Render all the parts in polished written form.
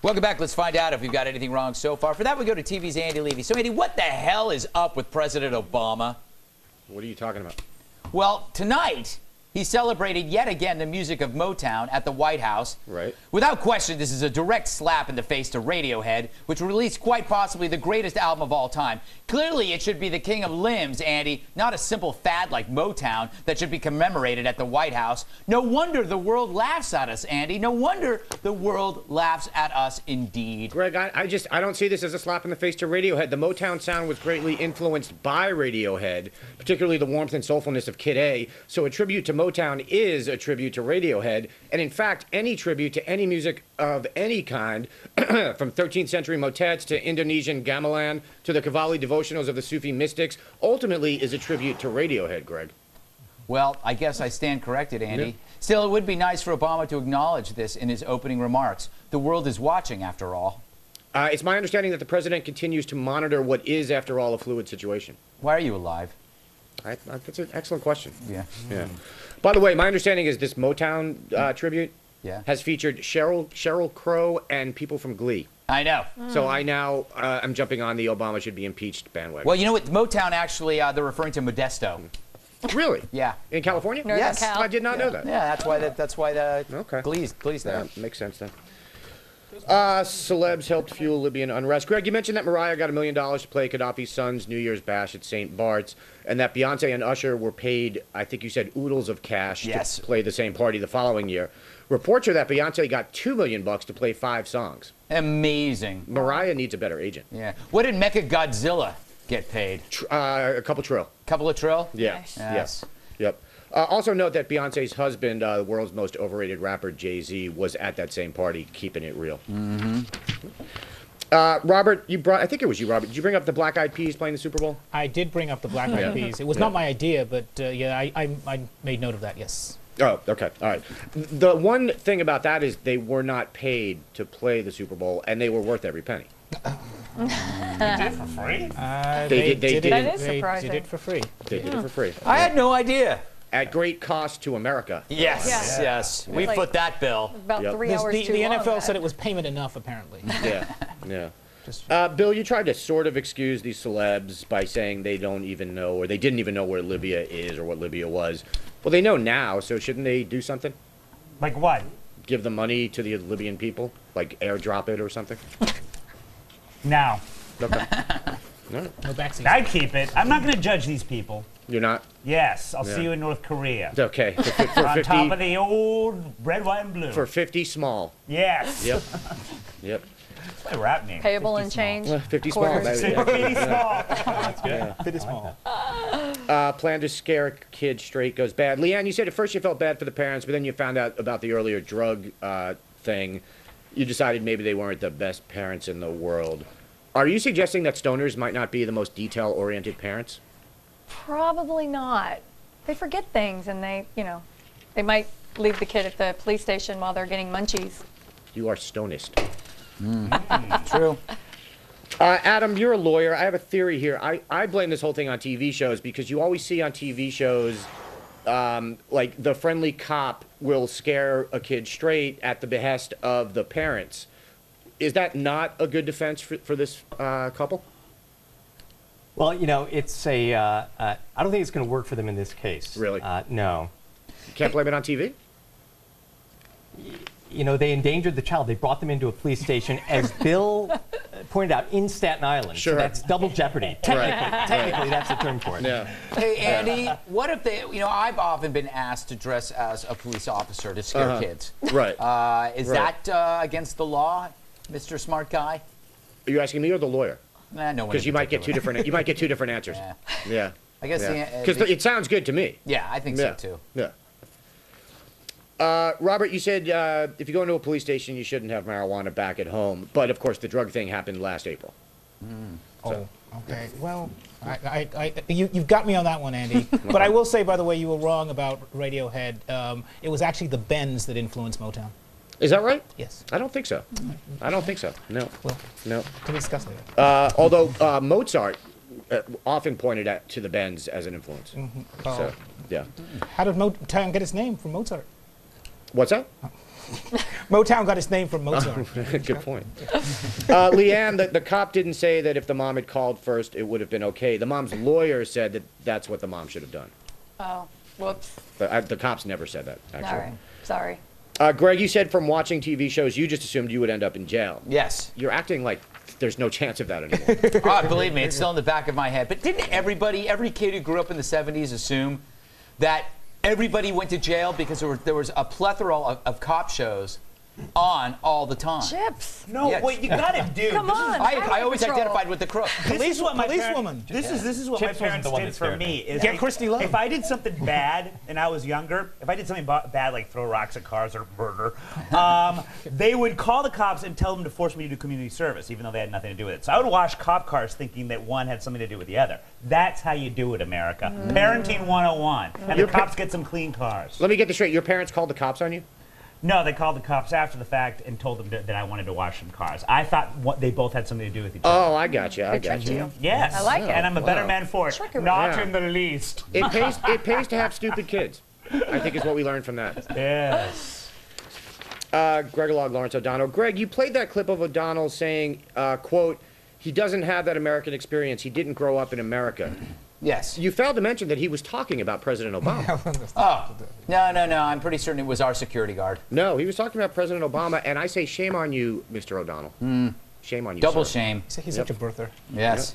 Welcome back. Let's find out if we've got anything wrong so far. For that, we go to TV's Andy Levy. So, Andy, what the hell is up with President Obama? What are you talking about? Well, tonight, he celebrated yet again the music of Motown at the White House. Right. Without question, this is a direct slap in the face to Radiohead, which released quite possibly the greatest album of all time. Clearly, it should be the king of limbs, Andy, not a simple fad like Motown that should be commemorated at the White House. No wonder the world laughs at us, Andy. No wonder the world laughs at us indeed. Greg, I don't see this as a slap in the face to Radiohead. The Motown sound was greatly influenced by Radiohead, particularly the warmth and soulfulness of Kid A. So a tribute to Motown is a tribute to Radiohead. And in fact, any tribute to any music of any kind, from 13th century motets to Indonesian gamelan to the Qawwali devotionals of the Sufi mystics, ultimately is a tribute to Radiohead, Greg. Well, I guess I stand corrected, Andy. Yeah. Still, it would be nice for Obama to acknowledge this in his opening remarks. The world is watching, after all. It's my understanding that the president continues to monitor what is, after all, a fluid situation. Why are you alive? That's an excellent question. Yeah. Yeah. By the way, my understanding is this Motown tribute has featured Sheryl Crow and people from Glee. I know. So I now am jumping on the Obama should be impeached bandwagon. Well, you know what? Motown actually, they're referring to Modesto. Really? Yeah. In California? Northern Yes. Cal. I did not know that. Yeah, that's why the Okay. Glee's there. Yeah, makes sense then. Celebs helped fuel Libyan unrest. Greg, you mentioned that Mariah got $1 million to play Gaddafi's son's New Year's bash at St. Bart's, and that Beyonce and Usher were paid, I think you said, oodles of cash to play the same party the following year. Reports are that Beyonce got $2 million to play 5 songs. Amazing. Mariah needs a better agent. Yeah. What did Mecha Godzilla get paid? A couple trill. Couple of trill? Yeah. Nice. Yes. Yep. Also note that Beyonce's husband, the world's most overrated rapper, Jay-Z, was at that same party, keeping it real. Mm-hmm. Robert, I think it was you, Robert. Did you bring up the Black Eyed Peas playing the Super Bowl? I did bring up the Black Eyed Peas. It was not my idea, but yeah, I made note of that, yes. Oh, okay. All right. The one thing about that is they were not paid to play the Super Bowl, and they were worth every penny. They did it for free? They did. That is They surprising. did it for free. They did it for free. I had no idea. At great cost to America. Yes, Yeah. yes. We Like- foot that bill. About Yep. 3 The hours too long. NFL said it was payment enough, apparently. Yeah, yeah. Bill, you tried to sort of excuse these celebs by saying they don't even know, or they didn't even know where Libya is or what Libya was. Well, they know now, so shouldn't they do something? Like what? Give the money to the Libyan people? Like airdrop it or something? Now. Okay. No, No backseat. I'd keep it. I'm not going to judge these people. you're not? Yes, I'll Yeah. see you in North Korea. It's okay. For On 50, top of the old red, white, and blue. for 50 small. Yes. Yep. Yep. That's my rap name. Payable 50 in small. change. 50 small. Quarters. That- yeah. 50 small. That's good. Fit is small. Plan to scare a kid straight goes bad. Leanne, you said at first you felt bad for the parents, but then you found out about the earlier drug thing. You decided maybe they weren't the best parents in the world. Are you suggesting that stoners might not be the most detail-oriented parents? Probably not. They forget things, and they might leave the kid at the police station while they're getting munchies. You are stonist. True. Adam, you're a lawyer. I have a theory here. I blame this whole thing on TV shows because you always see on TV shows like the friendly cop will scare a kid straight at the behest of the parents. Is that not a good defense for this couple? Well, you know, it's a. I don't think it's going to work for them in this case. Really? No. You can't blame it on TV? You know, they endangered the child. They brought them into a police station, as Bill pointed out, in Staten Island. Sure. So that's double jeopardy. Technically, that's the term for it. Yeah. Hey, Andy, what if they, I've often been asked to dress as a police officer to scare kids. Right. Is Right. that against the law, Mr. Smart Guy? Are you asking me or the lawyer? Nah, no one. Because you might get two different. You might get two different answers. Yeah. Yeah. I guess Because it sounds good to me. yeah, I think Yeah. so too. Yeah. Robert, you said if you go into a police station, you shouldn't have marijuana back at home. But of course, the drug thing happened last April. Oh, okay. Well, you've got me on that one, Andy. But I will say, by the way, you were wrong about Radiohead. It was actually the Bends that influenced Motown. Is that right? Yes. I don't think so. I don't think so. No. Well, No. can we discuss later? Although Mozart often pointed to the Bends as an influence. Oh. So, yeah. How did Motown get its name from Mozart? What's that? Motown got its name from Mozart. Good point. Leanne, the cop didn't say that if the mom had called first, it would have been okay. The mom's lawyer said that that's what the mom should have done. Oh, whoops. The cops never said that, actually. All right. Sorry. Greg, you said from watching TV shows, you just assumed you would end up in jail. Yes. You're acting like there's no chance of that anymore. Oh, believe me, it's still in the back of my head. But didn't every kid who grew up in the 70s assume that everybody went to jail because there was a plethora of cop shows on all the time? Chips. No, Yes. what you gotta do. Come on. I always Patrol. identified with the crook. This is what my Policewoman. This is what Chips my wasn't parents the one did that for scared me. me. Is Get like, Christy Love. If I did something bad and I was younger, if I did something bad like throw rocks at cars or murder, they would call the cops and tell them to force me to do community service, even though they had nothing to do with it. So I would wash cop cars thinking that one had something to do with the other. That's how you do it, America. Parenting 101. And the cops get some clean cars. Let me get this straight. Your parents called the cops on you? No, they called the cops after the fact and told them that I wanted to wash some cars. I thought they both had something to do with each other. Oh, I got you. I They got tricked you. you. Yes. I like it. And I'm a better Wow. man for it. Trickery. Not Yeah. in the least. It pays to have stupid kids. I think is what we learned from that. Yes. Gregolog, Lawrence O'Donnell. Greg, you played that clip of O'Donnell saying, quote, he doesn't have that American experience. He didn't grow up in America. Yes. You failed to mention that he was talking about President Obama. Oh, no. I'm pretty certain it was our security guard. No, he was talking about President Obama, and I say shame on you, Mr. O'Donnell. Shame on you, Double sir. shame. He's such a birther. Yes.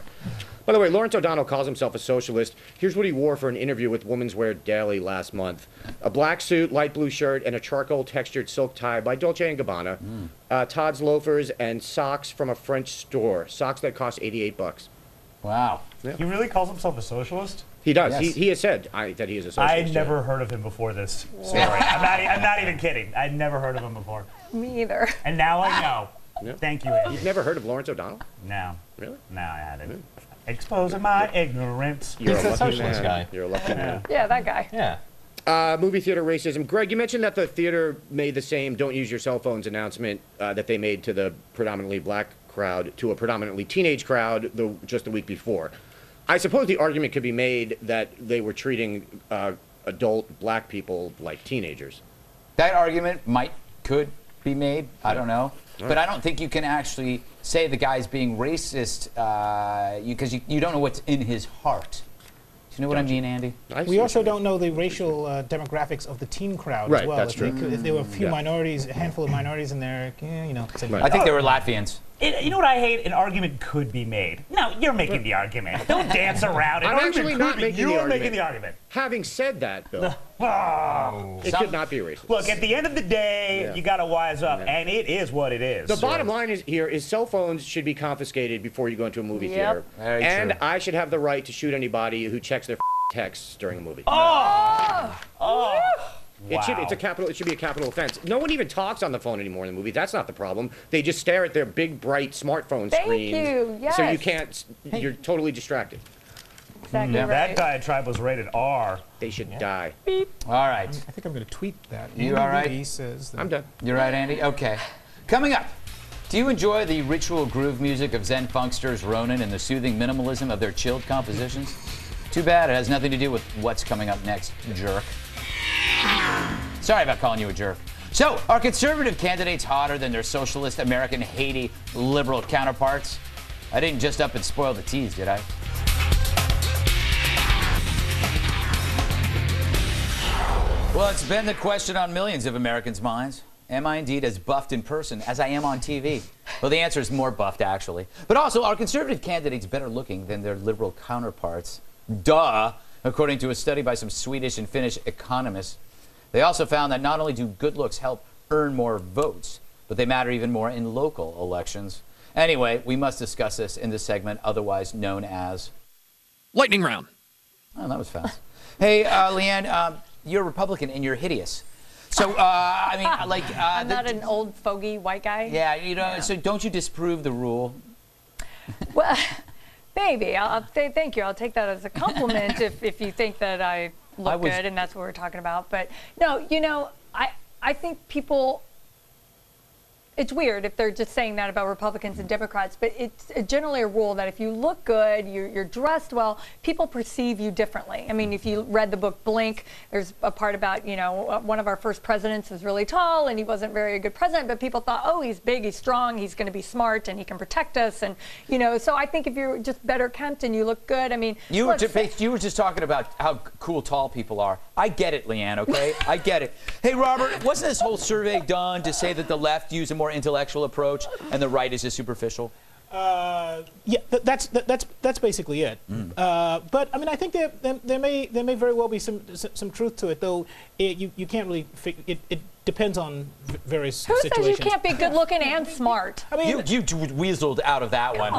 By the way, Lawrence O'Donnell calls himself a socialist. Here's what he wore for an interview with Women's Wear Daily last month. A black suit, light blue shirt, and a charcoal textured silk tie by Dolce & Gabbana. Todd's loafers and socks from a French store. Socks that cost $88. Wow. He really calls himself a socialist? He does. Yes. He has said that he is a socialist. I'd never heard of him before this story. I'm not even kidding. I'd never heard of him before. Me either. And now I know. Yeah. Thank you, Andy. You've never heard of Lawrence O'Donnell? No. Really? No, I hadn't. Exposing my ignorance. You're He's a a lucky socialist man. guy. You're a lucky man. Yeah, that guy. Yeah. Movie theater racism. Greg, you mentioned that the theater made the same "Don't use your cell phones" announcement that they made to the predominantly black crowd to a predominantly teenage crowd just the week before. I suppose the argument could be made that they were treating adult black people like teenagers. That argument could be made. I don't know. But I don't think you can actually say the guy's being racist because you don't know what's in his heart. Do you know what I mean, Andy? We also don't know the racial demographics of the teen crowd Right, as well. that's If, true. if there were a few Yeah. minorities, a handful of minorities in there, you know. Right. I think they were Latvians. You know what I hate? An argument could be made. No, you're making the argument. Don't dance around it. I'm Argument actually could not be- making the You're argument. making the argument. Having said that, Bill, Oh. it could not be racist. Look, at the end of the day, Yeah. you got to wise up, Yeah. and it is what it is. The bottom line is cell phones should be confiscated before you go into a movie Yep. theater. Very and true. I should have the right to shoot anybody who checks their texts during a movie. Oh, It should wow. it should be a capital offense. No one even talks on the phone anymore in the movie. That's not the problem. They just stare at their big bright smartphone Thank screens. you, So you yes. can't you're totally distracted. Exactly That right. diatribe was rated R. They should die. All right. I think I'm going to tweet that. You all right? He says that I'm done. You're right, Andy? Okay. Coming up, do you enjoy the ritual groove music of Zen funksters Ronan and the soothing minimalism of their chilled compositions? Too bad it has nothing to do with what's coming up next, jerk. Sorry about calling you a jerk. So, are conservative candidates hotter than their socialist, American, Haiti, liberal counterparts? I didn't just up and spoil the tease, did I? Well, it's been the question on millions of Americans' minds. Am I indeed as buffed in person as I am on TV? Well, the answer is more buffed, actually. But also, are conservative candidates better looking than their liberal counterparts? Duh! According to a study by some Swedish and Finnish economists. They also found that not only do good looks help earn more votes, but they matter even more in local elections. Anyway, we must discuss this in this segment, otherwise known as... Lightning round. Oh, that was fast. Hey, Leanne, you're a Republican and you're hideous. So, I mean, like... I'm not an old fogey white guy. Yeah, you know, so don't you disprove the rule? Well, maybe. I'll say thank you. I'll take that as a compliment if you think that I look good and that's what we're talking about. But no, you know, I think people, it's weird if they're just saying that about Republicans and Democrats, but it's generally a rule that if you look good, you're dressed well, people perceive you differently. I mean, if you read the book Blink, there's a part about, you know, one of our first presidents was really tall and he wasn't very a good president, but people thought, oh, he's big, he's strong, he's going to be smart, and he can protect us. And, you know, so I think if you're just better kept and you look good, I mean. You were just talking about how cool tall people are. I get it, Leanne, okay? I get it. Hey, Robert, wasn't this whole survey done to say that the left use a more intellectual approach and the right is just superficial? Yeah, that's basically it. But I mean, I think there may very well be some truth to it, though. You can't really it depends on various situations. Who says you can't be good looking and smart? I mean, you weaseled out of that one.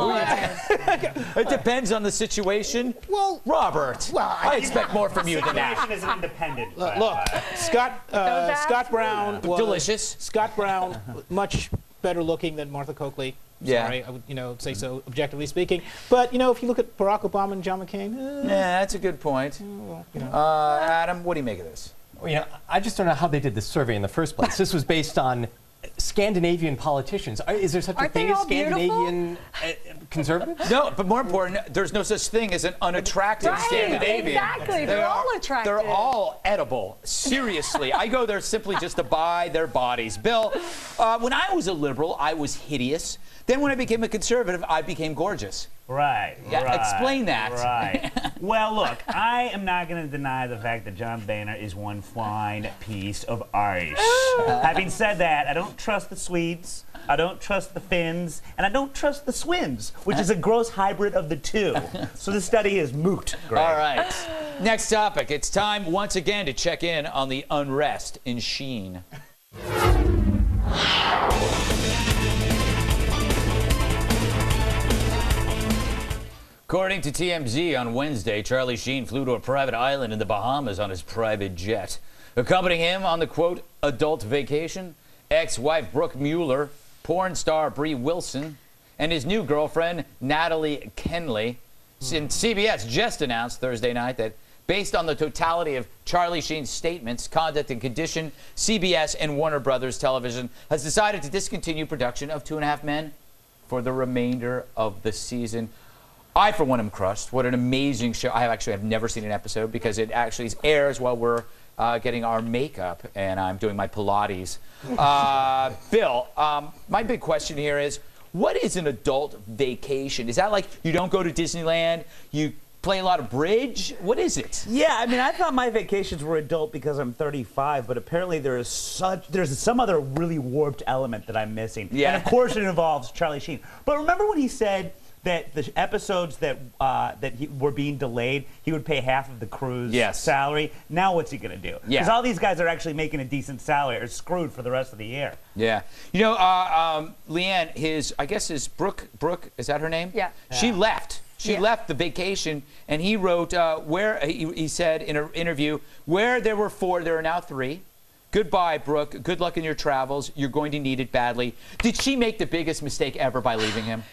It depends on the situation. Well, Robert, I expect more from you than that. Situation is independent. Look, Scott Brown was delicious. Scott Brown, much better looking than Martha Coakley. Yeah. Sorry, I would say so, objectively speaking. But if you look at Barack Obama and John McCain, yeah, that's a good point. Well, Adam, what do you make of this? Well, I just don't know how they did this survey in the first place. This was based on Scandinavian politicians. Is there such a thing as Scandinavian conservatives? No, but more important, there's no such thing as an unattractive Scandinavian. Exactly, they're all attractive. They're all edible. Seriously, I go there simply just to buy their bodies. Bill, when I was a liberal, I was hideous. Then when I became a conservative, I became gorgeous. Right. Yeah, right, explain that. Right. Well, look, I am not going to deny the fact that John Boehner is one fine piece of ice. Having said that, I don't trust the Swedes, I don't trust the Finns, and I don't trust the Swims, which is a gross hybrid of the two. So the study is moot, Greg. All right. Next topic. It's time once again to check in on the unrest in Sheen. According to TMZ, on Wednesday, Charlie Sheen flew to a private island in the Bahamas on his private jet. Accompanying him on the, quote, adult vacation, ex-wife Brooke Mueller, porn star Bree Wilson, and his new girlfriend, Natalie Kenley. And CBS just announced Thursday night that based on the totality of Charlie Sheen's statements, conduct, and condition, CBS and Warner Brothers Television has decided to discontinue production of 2.5 Men for the remainder of the season. I, for one, am crushed. What an amazing show. I have never seen an episode because it actually airs while we're getting our makeup and I'm doing my Pilates. Bill, my big question here is, what is an adult vacation? Is that like you don't go to Disneyland, you play a lot of bridge? What is it? Yeah, I mean, I thought my vacations were adult because I'm 35, but apparently there's some other really warped element that I'm missing. Yeah. And of course it involves Charlie Sheen. But remember when he said that the episodes that were being delayed, he would pay half of the crew's salary? Now what's he going to do? Yeah. Because all these guys are actually making a decent salary or screwed for the rest of the year. Yeah. You know, Leanne, his Brooke, is that her name? Yeah. She left. She left the vacation, and he wrote where he said in an interview, where there were 4, there are now 3. Goodbye, Brooke. Good luck in your travels. You're going to need it badly. Did she make the biggest mistake ever by leaving him?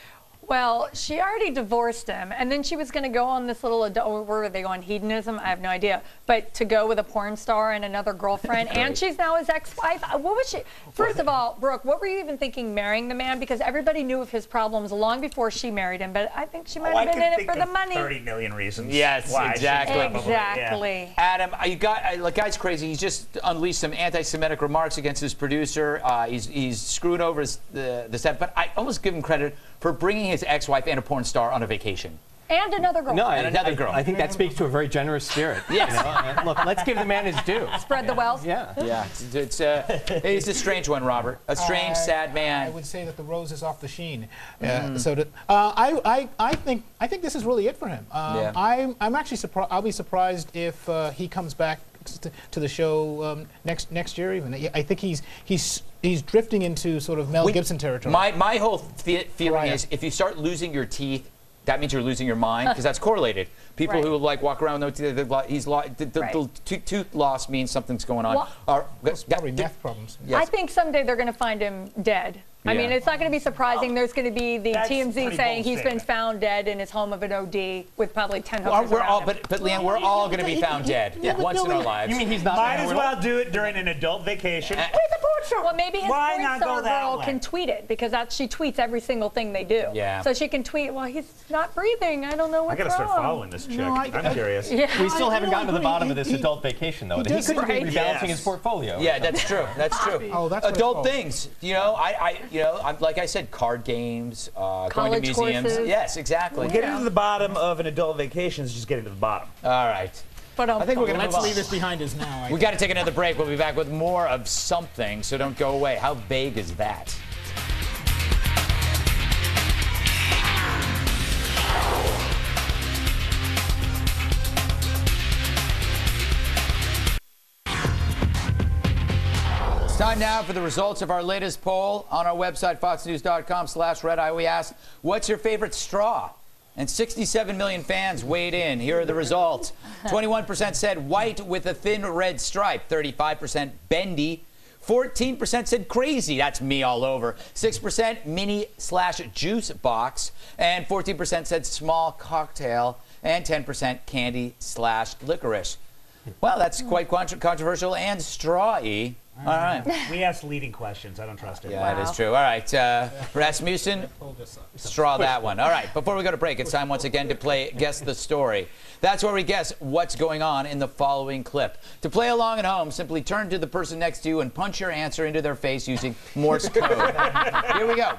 Well, she already divorced him, and then she was going to go on this little adult, where were they going, hedonism? I have no idea. But to go with a porn star and another girlfriend, and she's now his ex-wife. What was she? First of all, Brooke, what were you even thinking marrying the man? Because everybody knew of his problems long before she married him, but I think she might have been in it for the money. 30 million reasons. Yes, why exactly. Exactly. Adam, the guy's crazy. He's just unleashed some anti-Semitic remarks against his producer. He's screwed over the set, but I almost give him credit for bringing his ex-wife and a porn star on a vacation. And another girl. No, and another girl. I think that speaks to a very generous spirit. Yes. Look, let's give the man his due. Spread the wealth. Yeah. Yeah. It's a strange one, Robert. A strange, sad man. I would say that the rose is off the sheen. I think this is really it for him. I'm actually surprised. I'll be surprised if he comes back to the show next year. Even I think he's drifting into sort of Mel Gibson territory. My whole feeling is if you start losing your teeth, that means you're losing your mind, because that's correlated. People who like walk around with no teeth, the tooth loss means something's going on. It's probably meth problems. Yes. I think someday they're going to find him dead. I mean, it's not going to be surprising. There's going to be the TMZ saying he's been found dead in his home of an OD with probably 10 hookers around him. But Leanne, we're all going to be found dead once in our lives. You mean he's not? Might as well do it during an adult vacation with a porn Well, maybe his Why porn not star go that girl way? can tweet it because she tweets every single thing they do. Yeah. So she can tweet, well, he's not breathing. I don't know what's I gotta wrong. start following this chick. No, I'm curious. Yeah. We still haven't gotten to the agree. bottom of this He- adult vacation, though. He does could be right. rebalancing Yes. his portfolio. Yeah, that's true. That's true. Oh, that's what it's adult called. things. You know, I'm like I said, card games, going to College museums. courses. Yes, exactly. Getting to the bottom of an adult vacation is just getting to the bottom. All right. But I think we're going to move Let's on. leave this behind us now. We got to take another break. We'll be back with more of something, so don't go away. How vague is that? It's time now for the results of our latest poll. On our website, foxnews.com/redeye, we asked, what's your favorite straw? And 67 million fans weighed in. Here are the results. 21% said white with a thin red stripe. 35% bendy. 14% said crazy. That's me all over. 6% mini/juice box. And 14% said small cocktail. And 10% candy/licorice. Well, that's quite controversial and straw-y. All right. We asked leading questions. I don't trust it. Yeah, that is true. All right, Rasmussen, straw that one. All right, before we go to break, it's time once again to play Guess the Story. That's where we guess what's going on in the following clip. To play along at home, simply turn to the person next to you and punch your answer into their face using Morse code. Here we go.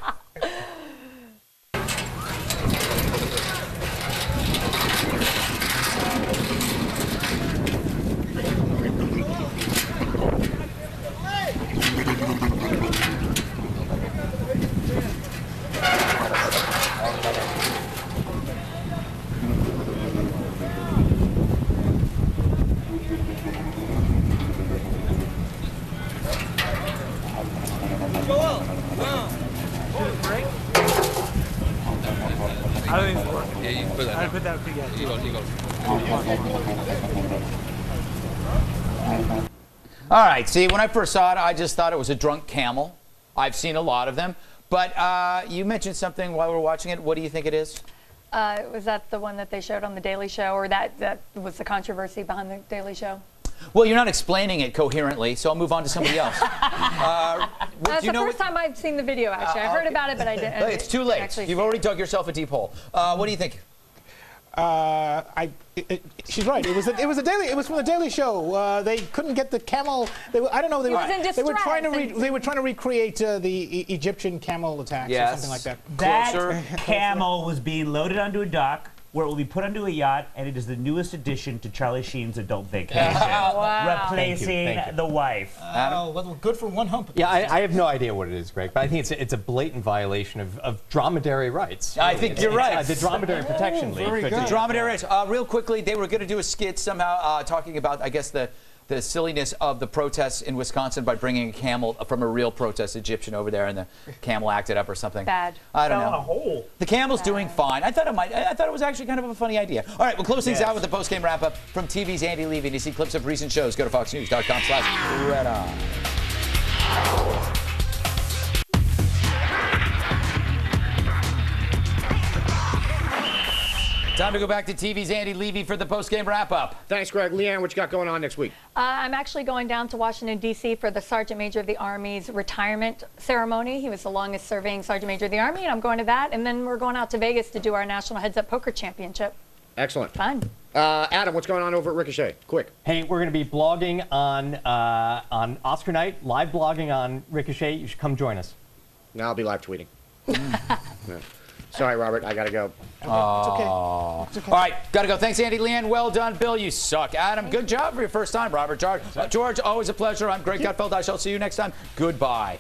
I don't even work. Yeah, you put that. I put that together. All right, see, when I first saw it, I just thought it was a drunk camel. I've seen a lot of them. But you mentioned something while we were watching it. What do you think it is? Was that the one that they showed on The Daily Show, or that was the controversy behind The Daily Show? Well, you're not explaining it coherently, so I'll move on to somebody else. That's the first time I've seen the video, actually. I heard about it, but I didn't. Look, it's too late. actually You've see already it. dug yourself a deep hole. What do you think? She's right. It was from the Daily Show. They couldn't get the camel. I don't know. They were trying to recreate the Egyptian camel attacks or something like that. That camel was being loaded onto a dock where it will be put onto a yacht, and it is the newest addition to Charlie Sheen's adult vacation, replacing Thank you. the wife. Oh, well, good for one hump. Yeah, I have no idea what it is, Greg, but I think it's a blatant violation of dromedary rights. I think you're right. The Dromedary Protection League. very But- good. The dromedary race. Real quickly, they were going to do a skit somehow talking about, I guess, the silliness of the protests in Wisconsin by bringing a camel from a real protest Egyptian over there, and the camel acted up or something. Bad. I don't Fell in a know. hole. The camel's doing fine. I thought it was actually kind of a funny idea. All right, we'll close things out with the post-game wrap-up from TV's Andy Levy. To see clips of recent shows, go to foxnews.com/redeye. Time to go back to TV's Andy Levy for the post-game wrap-up. Thanks, Greg. Leanne, what you got going on next week? I'm actually going down to Washington, D.C. for the Sergeant Major of the Army's retirement ceremony. He was the longest-serving Sergeant Major of the Army, and I'm going to that. And then we're going out to Vegas to do our National Heads-Up Poker Championship. Excellent. Fun. Adam, what's going on over at Ricochet? Quick. Hey, we're going to be blogging on Oscar night, live blogging on Ricochet. You should come join us. Now I'll be live tweeting. Yeah. Sorry, Robert. I got to go. It's okay. It's okay. All right, gotta go. Thanks, Andy. Leanne, well done. Bill, you suck. Adam, good job for your first time. Robert, George, always a pleasure. I'm Greg Gutfeld. I shall see you next time. Goodbye.